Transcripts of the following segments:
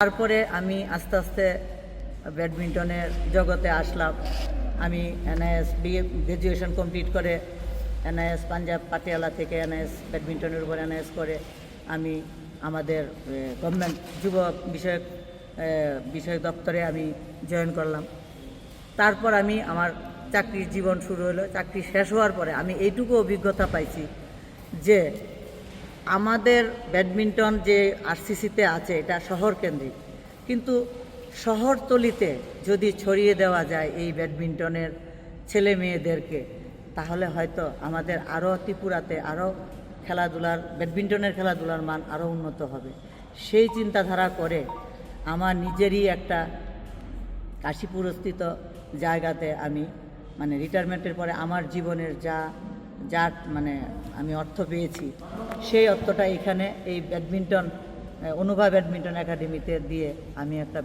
তারপরে আমি আস্তে আস্তে ব্যাডমিন্টনের জগতে আসলাম। আমি এনআইএস গ্র্যাজুয়েশন কমপ্লিট করে এনআইএস পাঞ্জাব পাটিয়ালা থেকে এনআইএস ব্যাডমিন্টনের উপর এনআইএস করে আমি আমাদের গভর্নমেন্ট যুব বিষয়ক দপ্তরে আমি জয়েন করলাম। তারপর আমি আমার চাকরির জীবন শুরু হলো। চাকরি শেষ হওয়ার পরে আমি এইটুকু অভিজ্ঞতা পাইছি যে আমাদের ব্যাডমিন্টন যে আরসিসিতে আছে এটা শহর কেন্দ্রিক, কিন্তু শহরতলিতে যদি ছড়িয়ে দেওয়া যায় এই ব্যাডমিন্টনের ছেলে মেয়েদেরকে, তাহলে হয়তো আমাদের আরও ত্রিপুরাতে আরও ব্যাডমিন্টনের খেলাধুলার মান আরও উন্নত হবে। সেই চিন্তাধারা করে আমার নিজেরই একটা কাশীপুরস্থিত জায়গাতে আমি রিটায়ারমেন্টের পরে আমার জীবনের যা আমি অর্থ পেয়েছি, সেই অর্থটা এখানে এই অনুভা ব্যাডমিন্টন একাডেমিতে দিয়ে আমি একটা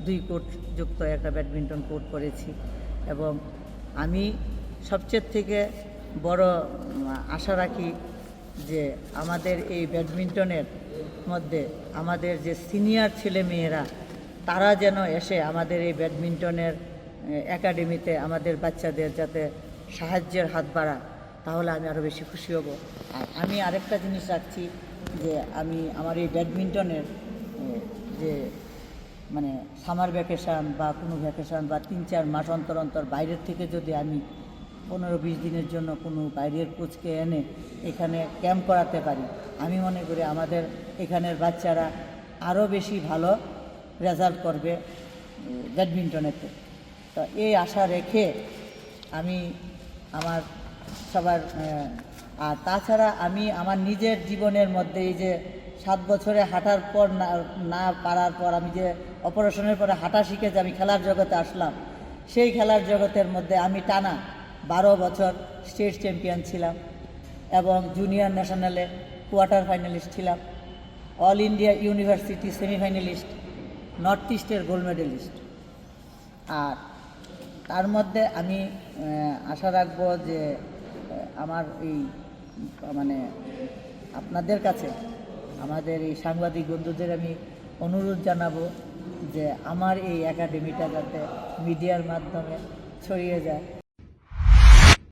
2 কোর্ট যুক্ত একটা ব্যাডমিন্টন কোর্ট করেছি। এবং আমি সবচেয়ে থেকে বড় আশা রাখি যে আমাদের এই ব্যাডমিন্টনের মধ্যে আমাদের যে সিনিয়র ছেলে মেয়েরা তারা যেন এসে আমাদের এই ব্যাডমিন্টনের একাডেমিতে আমাদের বাচ্চাদের যাতে সাহায্যের হাত বাড়ায়, তাহলে আমি আরও বেশি খুশি হব। আর আমি আরেকটা জিনিস রাখছি যে আমি আমার এই ব্যাডমিন্টনের যে সামার ভ্যাকেশান বা কোনো ভ্যাকেশান বা 3-4 মাস অন্তর অন্তর বাইরের থেকে যদি আমি 15-20 দিনের জন্য কোনো বাইরের কোচকে এনে এখানে ক্যাম্প করাতে পারি, আমি মনে করি আমাদের এখানের বাচ্চারা আরও বেশি ভালো রেজাল্ট করবে ব্যাডমিন্টনেতে। তো এই আশা রেখে আমি আমার সবার আর তাছাড়া আমি আমার নিজের জীবনের মধ্যে এই যে 7 বছরে হাঁটার পর না পারার পর আমি যে অপারেশনের পরে হাঁটা শিখে যে আমি খেলার জগতে আসলাম, সেই খেলার জগতের মধ্যে আমি টানা 12 বছর স্টেট চ্যাম্পিয়ন ছিলাম এবং জুনিয়র ন্যাশনালে কোয়ার্টার ফাইনালিস্ট ছিলাম, all India university semifinalist, north ইস্টের গোল্ড মেডেলিস্ট। আর তার মধ্যে আমি আশা রাখবো যে আমার এই আপনাদের কাছে আমাদের এই সাংবাদিক বন্ধুদের আমি অনুরোধ জানাবো যে আমার এই একাডেমিটা যাতে মিডিয়ার মাধ্যমে ছড়িয়ে যায়